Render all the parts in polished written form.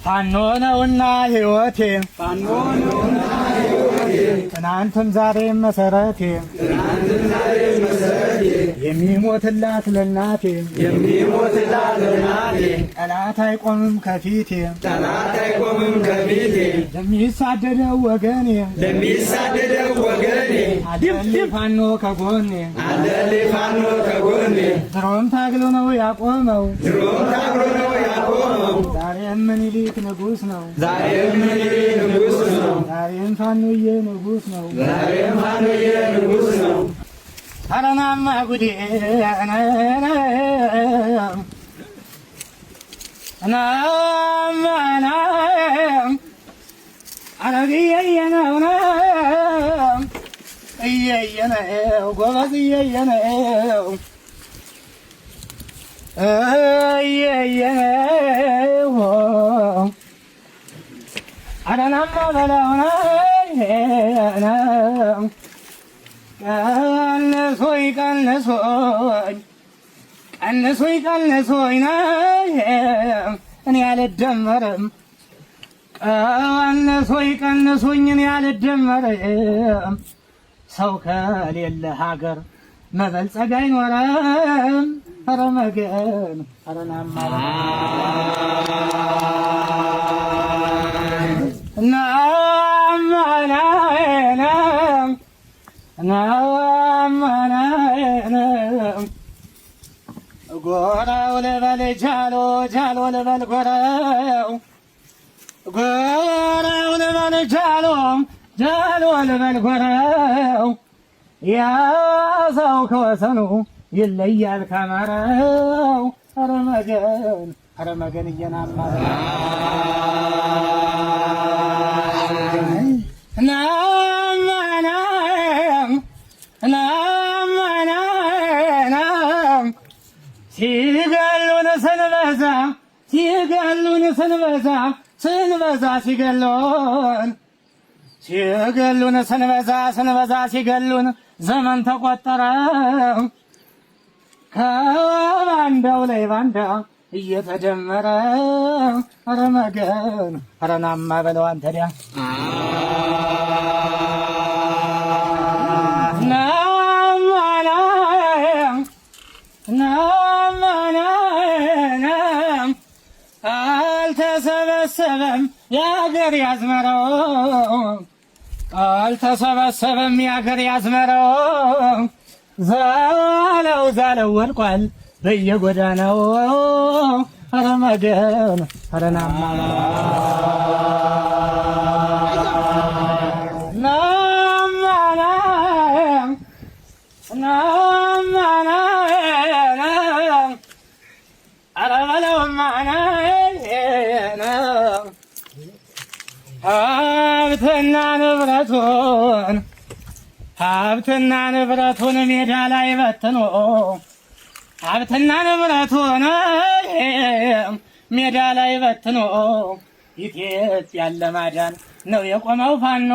ፋኖ ነውና ሕይወቴ ትናንትም ዛሬም መሰረቴ የሚሞትላት ለናቴ ጠላት አይቆምም ከፊቴ ለሚሳደደው ወገኔ አለሌ ፋኖ ከጎኔ ድሮም ታግሎ ነው ያቆመው ዛሬም ምኒልክ ንጉስ ነው ዛሬም ፋኖዬ ንጉስ ነው አረናማ ጉዴ አረግየየነው እየየነው ጎበዝ እየየነው እየየነው አረናማ በላውና ቀንሶኝ እኔ አልደመርም ቀንሶኝ እኔ አልደመርም ሰው ከሌለ ሀገር መበልጸግ አይኖርም ኧረ መገን ኧረ ናማ ጎራው ልበል ጃሎ ልበል ጎራው ልበል ጃሎ ልበል ጎራው ያዘው ከወሰኑ ይለያል ከመረው ኧረ መገን እየናማ ሲገሉን ዘመን ተቆጠረ ከባንዳው ላይ ባንዳ እየተደመረ ኧረ መገን ኧረ ናማ በለው አንተ ዲያ አልተሰበሰበም የአገር ያዝመረው ዛለው ወድቋል በየጎዳናው ኧረ መገን ኧረ ናማ ኧረ በለው ሀብትና ንብረቱን ሜዳ ላይ በትኖ ሜዳ ላይ በትኖ ኢትዮጵያን ለማዳን ነው የቆመው ፋኖ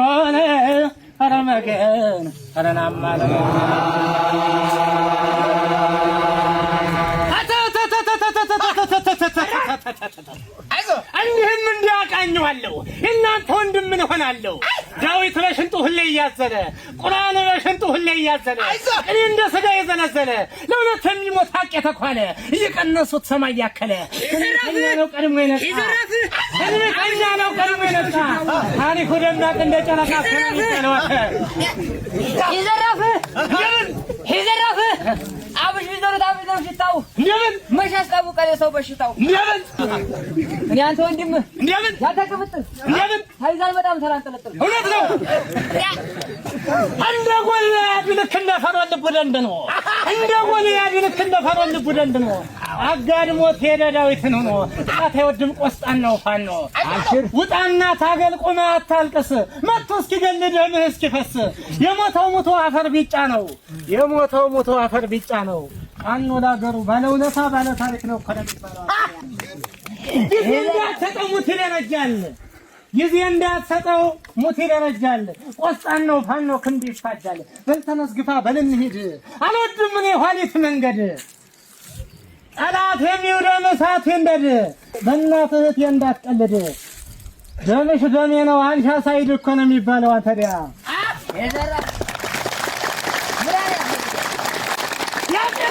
ኧረ መገን ኧረ ናማ እንዲህም እንዲያቃኘዋለሁ እናንተ ወንድም ምን ሆናለሁ ዳዊት በሽንጡ ሁሌ እያዘለ ቁርአን በሽንጡ ሁሌ እያዘለ እኔ እንደ ስጋ የዘነዘለ ለእውነት የሚሞት ሀቅ የተኳለ እየቀነሱት ሰማይ ያከለ እድሜ ነው ቀድሞ የነጣ ታሪኩ ደማቅ እንደ ጨረቃ ስለሚጠለወተ ይዘራፍ አብሽ ቢዘሩት ሽታው እንደምን መች ያስታውቃል የሰው በሽታው እንደምን እኔ አንተ ወንድም እንደምን ያተቀበጥል እንደምን ታይዛል በጣም ተራንጠለጥል እውነት ነው እንደ ጎልያድ ልክ እንደ ፈርዖን ልቡ ደንድኖ አጋድሞት ሄደ ዳዊትን ሆኖ ጣት አይወድም ቆስጣናው ፋኖ ውጣና ታገል ቆመ አታልቅስ መጥቶ እስኪገል ደምህ እስኪፈስ የሞተው ሞቶ አፈር ቢጫ ነው ፋኖ ላገሩ ባለውለታ ባለ ታሪክ ነው ከደምባለው ጊዜ እንዳትሰጠው ሙት ይደረጃል ቆስጣናው ፋኖ ክንድ ይፋጃል በልተነስ ግፋ በልንሂድ አልወድም እኔ ኋሊት መንገድ ጠላት የሚውደም እሳት ይንደድ በእናትህ እህቴ እንዳትቀልድ ደምሽ ደሜ ነው አንሻ ሳይድ እኮ ነው የሚባለው ታዲያ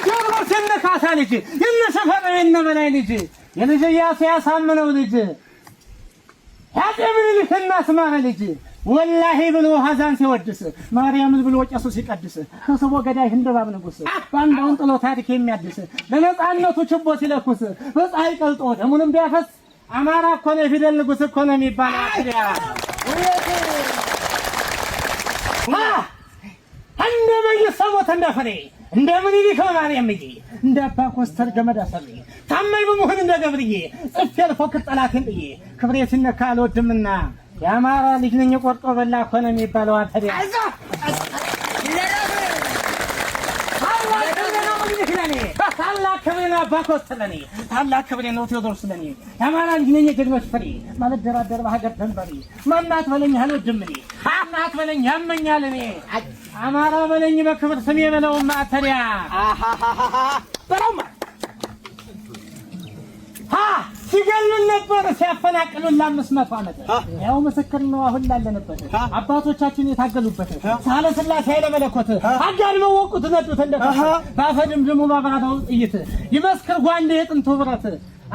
ቴዎድሮስ የነካሳ ልጅ የነሰፈር የነበላይ ልጅ የልጅ ያሳምነው ልጅ ያጤ ምኒልክ እናስማረ ልጅ ወላሂ ብሎ ሐዛን ሲወድስ ማርያምን ብሎ ቄሱ ሲቀድስ ከሰቦ ገዳይ እንደባብ ንጉስ ባንዳውን ጥሎ ታሪክ የሚያድስ ለነጻነቱ ችቦ ሲለኩስ በፀሐይ ቀልጦ ደሙንም ቢያፈስ አማራ እኮ ነው ፊደል ንጉስ እኮ ነው የሚባለው አትሪያ እንደምን ይሰሞት እንደፈሬ እንደምን ይከማን የሚጂ እንደባ ኮስተር ገመዳ ሰሪ ታማኝ በመሆን እንደገብርዬ ጽፌል ፎክር ጠላቴን ጥዬ ክብሬ ሲነካ አልወድምና የአማራ ልጅ ነኝ ቆርጦ በላ እኮ ነው የሚባለው አትሪያ ታላቅ ክብሬና ባኮስተለኔ ታላቅ ክብሬ ነው ቴዎድሮስ ለኔ የአማራ ልጅ ነኝ ጀግኖች ፍሬ ማለት ደራደር በሀገር ተንበሪ ማናት በለኝ አልወድምኔ ማናት በለኝ ያመኛል እኔ አማራ በለኝ በክብር ስሜ በለው ማተሪያ በላማ ሲገሉን ነበር ሲያፈናቅሉን ለ500 ዓመት ያው ምስክር ነው አሁን ላለንበት አባቶቻችን የታገሉበት ሳለ ስላሴ ኃይለ መለኮት አጋድመው ወቁት ነዱት እንደፈ ባፈድም ደሞ ባባዳው ጥይት ይመስክር ጓንዴ የጥንቱ ብረት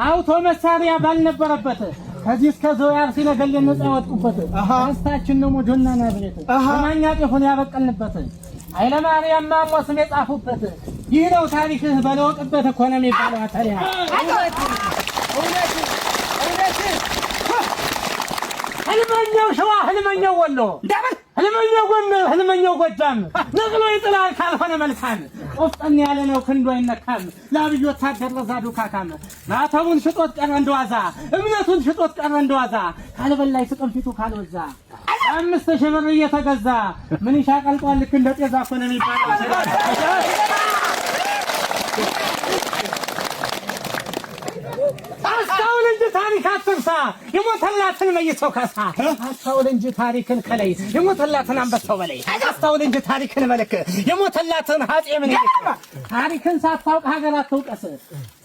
አውቶ መሳሪያ ባልነበረበት ከዚህ እስከ ዘዋር ሲነገል ነፃ ያወጡበት አስታችን ነው ሞጆና ናብሬት ማኛ ጤፉን ያበቀልንበት ኃይለ ማርያም ማሞ ስም የጻፉበት ይህ ነው ታሪክህ በለወቅበት እኮ ነው የሚባለው አታሪያ ህልመኛው ሸዋ ህልመኛው ወሎ ህልመኛው ጎንደር ህልመኛው ጎጃም ነቅሎ ይጥላል ካልሆነ መልካም ቆፍጠን ያለ ነው ክንዱ አይነካም ለአብይ ወታደር ለዛዱ ካካም ማተቡን ሽጦት ቀረ እንደዋዛ እምነቱን ሽጦት ቀረ እንደዋዛ ካልበላይ ስቀምፊቱ ካልወዛ 5000 ብር እየተገዛ ምን ይሻቀልጧል ልክ እንደ ጤዛ እኮ ነው የሚባለው አስተውል እንጂ ታሪክ አትርሳ የሞተላትን መይሰው ካሳ አስተውል እንጂ ታሪክን ከላይ የሞተላትን አንበሳው በላይ አስተውል እንጂ ታሪክን መልክ የሞተላትን አፄ ምኒልክ ታሪክን ሳታውቅ ሀገር አትውቀስ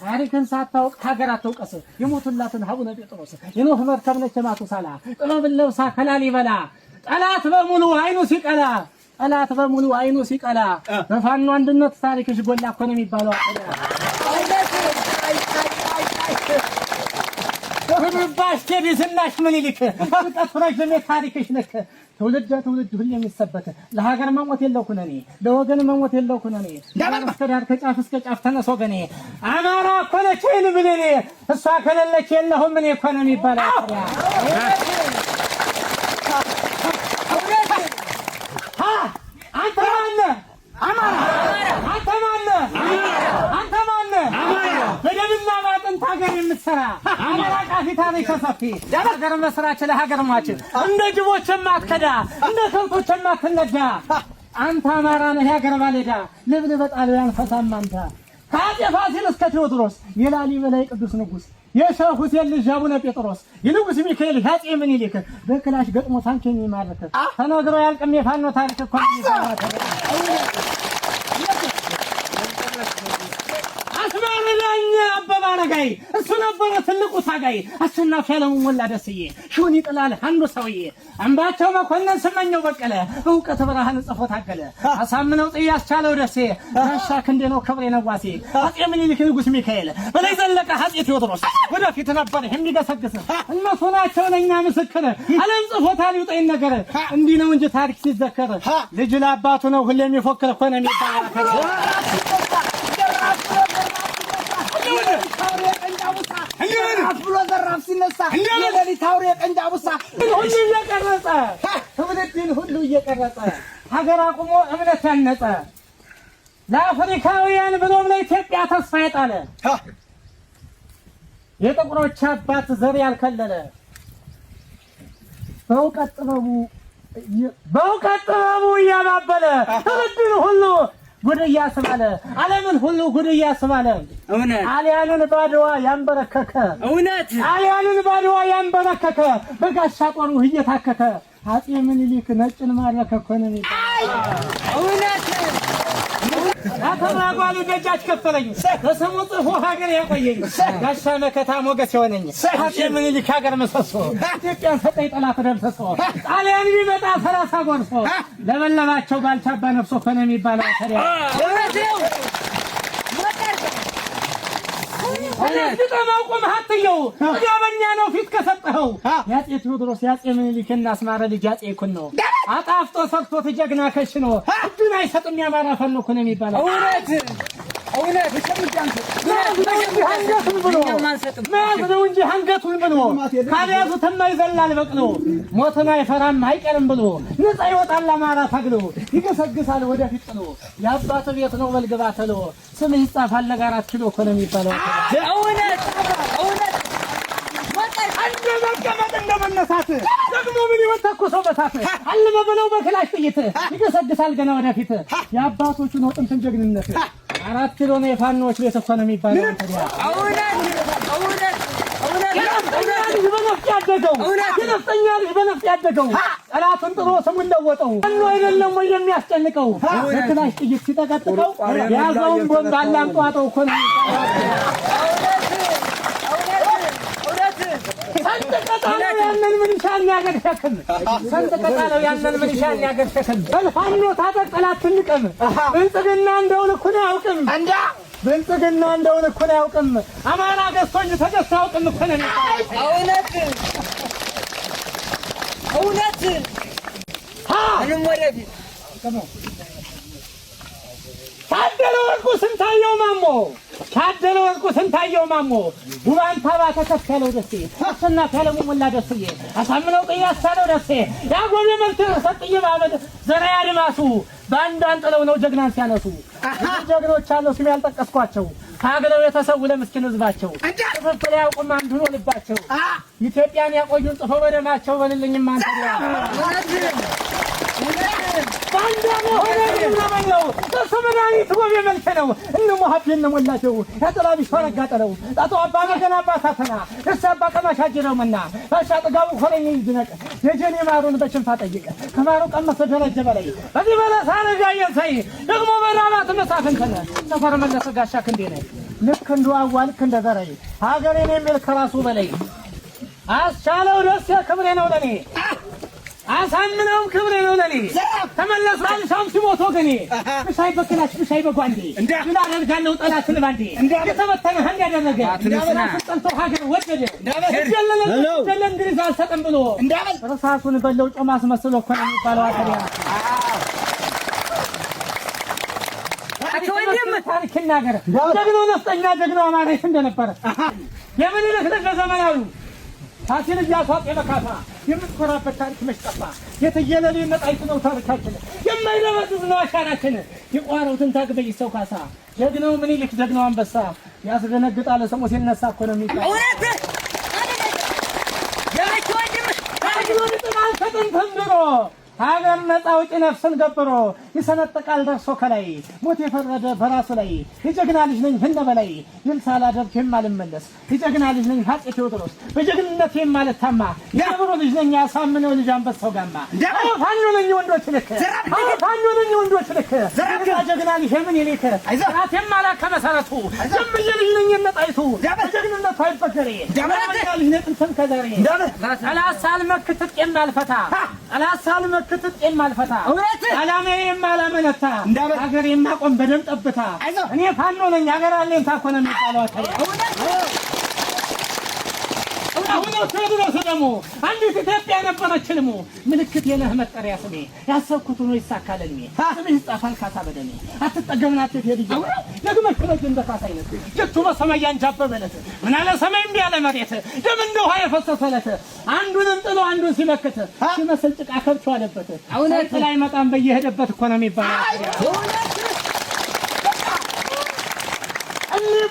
ታሪክን ሳታውቅ ሀገር አትውቀስ የሞተላትን አቡነ ጴጥሮስ የኖህ መርከብ ነች ማቱሳላ ጥበብን ለብሳ ከላሊበላ ጠላት በሙሉ አይኑ ሲቀላ ጠላት በሙሉ አይኑ ሲቀላ በፋኖ አንድነት ታሪክሽ ጎላ እኮ ነው የሚባለው ባሽ ከቢዝናሽ ምኒልክ ተጥፍረሽ ለታሪክሽ ነክ ትውልድ ሁሉ የሚሰበት ለሀገር መሞት የለው ኩነኔ ለወገን መሞት የለው ኩነኔ ለማስተዳደር ከጫፍ እስከ ጫፍ ተነስ ወገኔ አማራ እኮ ነች ብለኔ እሷ ከሌለች የለሁም እኔ እኮ ነው የሚባለው አንተ ማነህ አማራ አንተ ማነህ አንተ ማነህ በደምና ባጥንት ሀገር የምትሰራ አማራ ቃፊ ታሪክ ሰፊ ሀገር መስራች ለሀገር ማች እንደ ጅቦች የማትከዳ እንደ ከብቶች የማትነዳ አንተ አማራ ነህ የሀገር ባለዳ ልብል በጣሊያን ፈሳም አንተ ከአፄ ፋሲል እስከ ቴዎድሮስ የላሊበላ ቅዱስ ንጉስ የሸህ ሁሴን ልጅ አቡነ ጴጥሮስ የንጉስ ሚካኤል አፄ ምኒልክ በክላሽ ገጥሞ ታንከኝ ማረከ ተነግሮ ያልቅም የፋኖ ታሪክ እኮ አስማረኝ አበባ አረጋይ እሱ ነበር ትልቁ ታጋይ አሸናፊ ያለሙ ሞላ ደስዬ ሹኒ ጥላል አንዱ ሰውዬ አምባቸው መኮንን ስመኘው በቀለ እውቀት ብርሃን ጽፎ ታገለ አሳምነው ጥያስ ቻለው ደሴ ጋሻ ክንዴ ነው ክብሬ ነዋሴ አፄ ምኒልክ ንጉስ ሚካኤል በላይ ዘለቀ አፄ ቴዎድሮስ ወደፊት ነበር የሚገሰግስ እነሱ ናቸው ለኛ ምስክር ዓለም ጽፎታል ይውጣኝ ነገር እንዲህ ነው እንጂ ታሪክ ሲዘከር ልጅ ለአባቱ ነው ሁሌ የሚፎክር እኮ ነው የሚባለው አፍሎ ዘራፍ ሲነሳ የሌሊት አውሬ ቀንጃቡሳ ሁሉ እየቀረጸ ትውልድን ሁሉ እየቀረጸ ሀገር አቁሞ እምነት ያነጸ ለአፍሪካውያን ብሎም ለኢትዮጵያ ተስፋ የጣለ የጥቁሮች አባት ዘር ያልከለለ በእውቀት ጥበቡ እያባበለ ትውልድን ሁሉ ጉድ እያስባለ ዓለምን ሁሉ ጉድ እያስባለ እውነት ጣሊያንን ባድዋ ያንበረከከ እውነት ጣሊያንን ባድዋ ያንበረከከ በጋሻ ጦሩ እየታከከ አፄ ምኒልክ ነጭን ማረከ እኮ ነው የሚባለው እውነት አተራጓሉ ደጃች ከፈለኝ በስሙ ጽፎ ሀገር ያቆየኝ ጋሻ መከታ ሞገስ የሆነኝ አፄ ምኒልክ ሀገር ምሰሶ ኢትዮጵያን ሰጠኝ ጠላት ደምሰሶ ጣሊያን ቢመጣ 30 ጎርሶ ለበለባቸው ባልቻባ ነፍሶ ፈነ የሚባለው ታዲያ ለዚህ ቆም ሀትየው ያበኛ ነው ፊት ከሰጠኸው ያፄ ቴዎድሮስ ያፄ ምኒልክና አስማረ ልጅ ያፄ ይኩን ነው አጣፍጦ ሰጥቶ ተጀግና ከሽኖ እጁን አይሰጥም ያማራ ፈኖ እኮ ነው የሚባለው እውነት እንጂ አንገቱን ብሎ ካልያዙት የማይዘላል በቅሎ ሞትን አይፈራም አይቀርም ብሎ ነፃ ይወጣል አማራ ታግሎ ይገሰግሳል ወደፊት ጥሎ የአባቱ ቤት ነው በልግባ ተሎ ስምህ ይጻፋል ለጋራት ኪሎ እኮ ነው የሚባለው እውነት አንተ መቀመጥ እንደመነሳት ደግሞ ምን ይወጣኩሰው በሳት አልመ ብለው በክላሽ ጥይት ይገሰግሳል ገና ወደፊት የአባቶቹ ነው ጥንት ጀግንነት 4 ኪሎ ነው የፋኖች ቤት እኮ ነው የሚባለው በነፍጥ ያደገው ጠላቱን ጥሎ ስሙን ለወጠው እኖ አይደለም ወይ የሚያስጨንቀው በክላሽ ጥይት ሲጠቀጥቀው ያዘውን ቦምብ አላምጧጠው እኮ ነው ሰንጥቀጣለው ያንን ምንሻን ያገርሸክም ሰንጥቀጣለው ያንን ምንሻን ያገርሸክም በልፋኖ ታጠቅ ጠላት ትንቀም ብልጽግና እንደውን እኮ ነው ያውቅም እንዳ ብልጽግና እንደውን እኮ ነው ያውቅም አማራ ገዝቶኝ ተገዝቶ ያውቅም እኮ ነው እውነት ምንም ወደፊት ታደለ ወርቁ ስንታየው ማሞ ጉባንታ ባተከፈለው ደሴ አሰና ካለሙ ሞላ ደስዬ አሳምነው ቅያሳለው ደሴ ያጎብ መልክ ሰጥዬ ባበድ ዘራ ያድማሱ ባንድ አንጥለው ነው ጀግናን ሲያነሱ ጀግኖች አለው ስም ያልጠቀስኳቸው ታግለው የተሰው ለምስኪን ህዝባቸው ተፈፈለ ያውቁም አንዱ ነው ልባቸው ኢትዮጵያን ያቆዩን ጽፈው በደማቸው በልልኝም አንተያ ባንዳሞ ሆነው ተሰመራኒ ትጎብ መልከነው እነሞ ሀብየነ ሞላቸው ያጠላቢሽ ፈረጋጠለው ጣጣው አባ ገና አባታተና እሳባ ከማሻጅረውና አሻጥጋው ሆነኝ ይዝነቅ የጀኔ ማሩን በሽንፋ ጠይቀ ከማሩ ቀመሰ ደረጀ በላይ በዚህ በለሳ ረጋየን ሳይ ደግሞ በራባት መሳፈንተነ ሰፈር መለሰ ጋሻ ክንዴ ነኝ ልክ እንደው አዋልክ እንደዘራይ ሀገሬን የሚል ከራሱ በላይ አስቻለው ደስ ክብሬ ነው ለኔ አሳምነው ክብሬ ነው ለኔ ተመለስ አልሻም ሲሞቶ ገኔ ምሳይ በክላሽ ምሳይ በጓንዴ ምን አደርጋለሁ ጠላትን ባንዴ የተበተነ ሀንድ ያደረገ እንዳበላሽጠልቶ ሀገር ወደደ እንደለ እንግሊዝ አልሰጠም ብሎ ራሳሱን በለው ጮማ አስመስሎ እኮ ነው የሚባለው አታዲያ አቶይም ታሪክ ነገር ጀግናው ነፍጠኛ ጀግናው አማራይት እንደነበረ የምን ለከለ ዘመናዊ ታሲል ያሳጥ የመካታ የምትኮራበት ታሪክ መስጠፋ የተየለለ ነጣይት ነው ታሪካችን የማይረበዝ ነው አሻራችን የቋረውትን ታግበይ ሰው ካሳ ጀግናው ምን ይልክ ጀግናው አንበሳ ያስደነግጣል ሰሞ ሲነሳ እኮ ነው የሚባለው እውነት ያለች ወንድም ታግሎን ጥማል ተንተንድሮ ሀገር ነፃ አውጪ ነፍስን ገብሮ ይሰነጥቃል ደርሶ ከላይ ሞት የፈረደ በራሱ ላይ የጀግና ልጅ ነኝ በላይ ይልሳላ ደርክ የማልመለስ የጀግና ልጅ ነኝ አፄ ቴዎድሮስ በጀግንነት የማልታማ የብሩ ልጅ ነኝ አሳምነው ልጅ አንበሳው ጋማ ፋኖ ነኝ ወንዶች ልክ ጀግና ልጅ ምን ይልክ ራት የማላከ መሰረቱ ጀምዬ ልጅ ነኝ ነጣይቱ በጀግንነት አይበገሬ ጀግና ልጅ ነጥንተን ከዛሬ አላሳል መክተት የማልፈታ አላሳል ክትት የማልፈታ እውነት አላማዬ የማላመነታ ሀገር የማቆም በደም ጠብታ እኔ ፋኖ ነኝ ሀገር አለኝ ታኮነ የሚባለው አሁን ቴዎድሮስ ደግሞ አንዲት ኢትዮጵያ ነበረች ልሙ ምልክት የነህ መጠሪያ ስሜ ያሰብኩት ነው ይሳካልኝ ስምህ ይጻፋል ካሳ በደሜ አትጠገምናት ቴዲጆ ደግመሽ ከመጀ እንደካሳይነት ጀቱ በሰማይ አንጃበበለት ምን አለ ሰማይ እንዲህ ያለ መሬት ደም እንደው ውሃ የፈሰሰለት አንዱንም ጥሎ አንዱን ሲመክት ሲመስል ጭቃ ከብቶ አለበት እውነት ላይ መጣም በየሄደበት እኮ ነው የሚባለው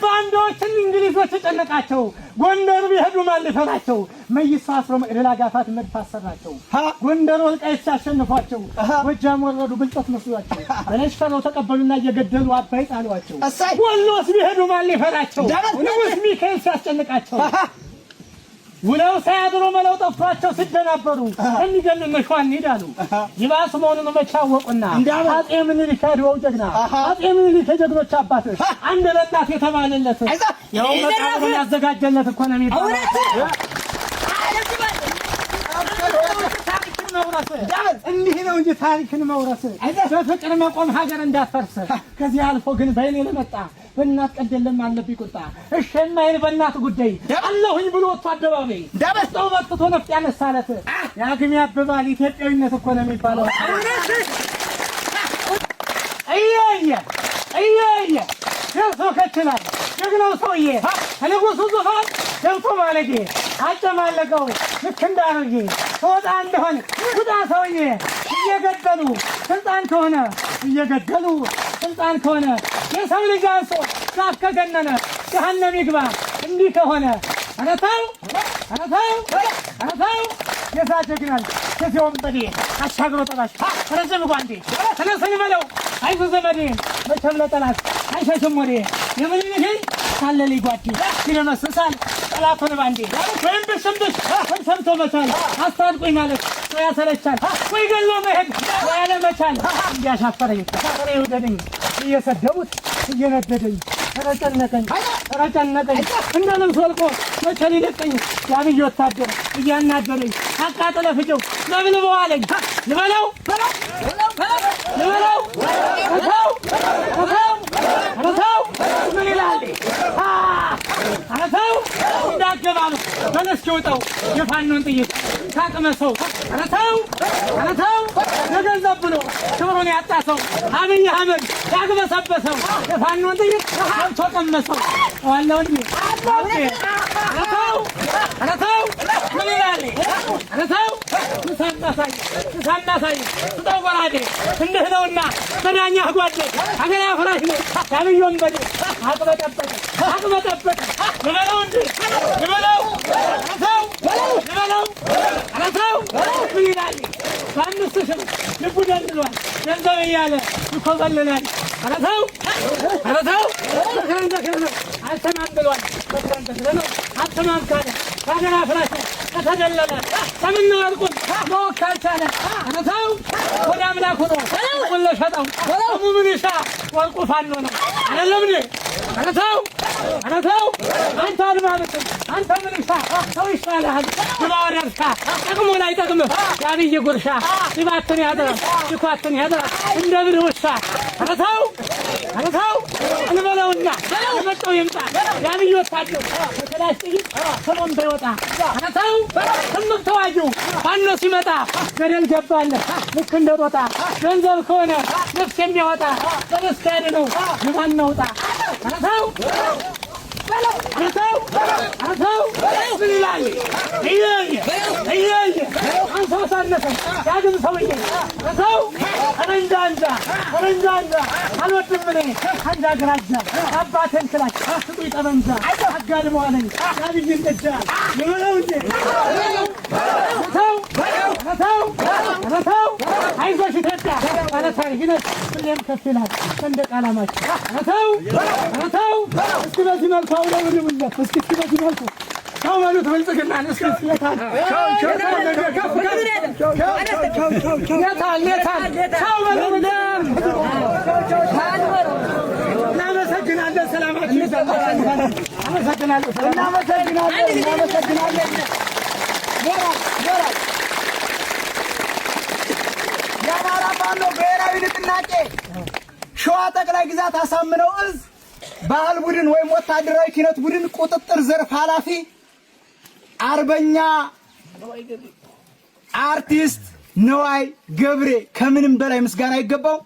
ባንዶችን እንግሊዞች ተጨነቃቸው ጎንደር ቢሄዱ ማን ሊፈራቸው መይሳስሮ መቅደላ ጋፋት መድፋሰራቸው ጎንደር ወልቃይት ሲያሸንፏቸው ጎጃም ወረዱ ብልጠት መስሏቸው በለሽፈራው ተቀበሉና እየገደሉ አባይ ጣሏቸው ወሎስ ቢሄዱ ማን ሊፈራቸው ንጉስ ሚካኤል ሲያስጨንቃቸው ውለው ሳያድሩ መለው ጠፍቷቸው ሲደናበሩ እንዲገሉ መሽዋን ይዳሉ ይባስ መሆኑን መቻወቁና አጼ ምኒልክ አድዋው ጀግና አጼ ምኒልክ የጀግኖች አባት አንድ ለእናት የተባለለት ያው መቃብሩን ያዘጋጀለት እኮ ነው የሚባለው። እንዲህ ነው እንጂ ታሪክን መውረስ በፍቅር መቆም ሀገር እንዳትፈርስ። ከዚህ አልፎ ግን በእኔ ለመጣ በእናት ቀደለም አለብኝ ቁጣ እሺ የማይል በእናት ጉዳይ አለሁኝ ብሎ ወጥቶ አደባባይ ዳበስቶ መጥቶ ነፍጥ ያነሳለት ያግም ያብባል ኢትዮጵያዊነት እኮ ነው የሚባለው። እየየ ደርሶ ከችላል ጀግናው ሰውዬ ከንጉሱ ዙፋን ገብቶ ማለጌ አጨማለቀው ልክ እንዳረጌ ተወጣ እንደሆነ ውጣ ሰውዬ እየገደሉ ስልጣን ከሆነ እየገደሉ ስልጣን ከሆነ የሰው ልጅ አንሶ ዛፍ ከገነነ ገሃነም ይግባ እንዲህ ከሆነ አነታው የሳጀግናል ከዚያውም በዴ አሻግሮ ጠላሽ ረዘም ጓንዴ ተነሰኝ በለው አይዞህ ዘመዴ መቼም ለጠላት አይሸሽም ወዴ የምንልህን ካለልኝ ጓዴ ይደመስሳል ጠላቱን ባንዴ ወይም ብሽምብሽ ወይ ሰምቶ መቻል አስታንቁኝ ማለት ወይ ያሰለቻል ወይ ገሎ መሄድ ወይ ያለመቻል እንዲያሻፈረኝ ፈሬ ውደደኝ እየሰደቡት እየነደደኝ ረጨነቀኝ እንደ ልብስ ወልቆ መቼ ሊለቀኝ ያብይ ወታደር እያናደረኝ አቃጠለ ፍጨው ለብልበው አለኝ ልበለው ምን ይላል አረተው እንዳገባሉ በለስ ወጣው የፋኖን ጥይት ታቅመሰው አረተው ለገንዘብ ብሎ ክብሩን ያጣሰው አብይ አህመድ ያግበሰበሰው የፋኖን ጥይት ተቀመሰው ዋለው እንጂ አረተው ምን ይላል አረተው ሳናሳይ ስጠው ጎራዴ እንዲህ ነውና በዳኛ ጓዴ አገር አፍራሽ ነው ያብይ ወንበዴ አቅበጠበጠ ልበለው እንጂ አረተው ምን ይላል በአምስት ሺህ ልቡ ደንድሏል ገንዘብ እያለ ይኮበልላል አረተው አልተማም ብሏል ነው አልተማም ካለ ከሀገር አፍራሽ ከተደለለ ከምነው ወርቁን ማወቅ ካልቻለ አረተው ወደ አምላክ ሆኖ ወርቁን ለሸጠው ሙምንሻ ወርቁ ፋኖ ነው አይደለም እንዴ አረተው አንተ አልማለት አንተ ምንሻ ሰው ይሻላል ግባው ደርሳ ጥቅሙን አይጠቅምህ ያብይ ጉርሻ ሲባትን ያድራል ሲኳትን ያድራል እንደ ብልህ ውሻ አረተው እንበለውና የመጣው ይምጣ ያብይ ወታደር ከተላሽ ጥይት ሰሞን በይወጣ አረተው ትምቅ ተዋጂው ፋኖ ሲመጣ ገደል ገባለህ ልክ እንደ ጦጣ ገንዘብ ከሆነ ነፍስ የሚያወጣ በመስካድ ነው ልባን ነውጣ አረተው ምን ይላል እየየ አንሳው ሳነሰ ያግም ሰውዬ አረተው ረንጃ አልወድም እኔ አንጃ ግራጃ አባቴን ክላች ስጡኝ ጠመንጃ አጋድመዋለኝ ያብይን ጥጃ ልበለው እንጂ አረተው አይዞሽ ኢትዮጵያ ባለታሪክነት ሁሌም ከፍ ይላል ሰንደቅ ዓላማችን አረተው እስኪ በዚህ መልኩ አውለብልቡለት እስኪ በዚህ መልኩ ሰው በሉት ብልጽግናን እስኪ የታል ሰው በሉት እናመሰግናለን ሰላማችሁ እናመሰግናለን የአማራ ፋኖ ብሔራዊ ንቅናቄ ሸዋ ጠቅላይ ግዛት አሳምነው እዝ ባህል ቡድን ወይም ወታደራዊ ኪነት ቡድን ቁጥጥር ዘርፍ ኃላፊ አርበኛ አርቲስት ነዋይ ገብሬ ከምንም በላይ ምስጋና ይገባው።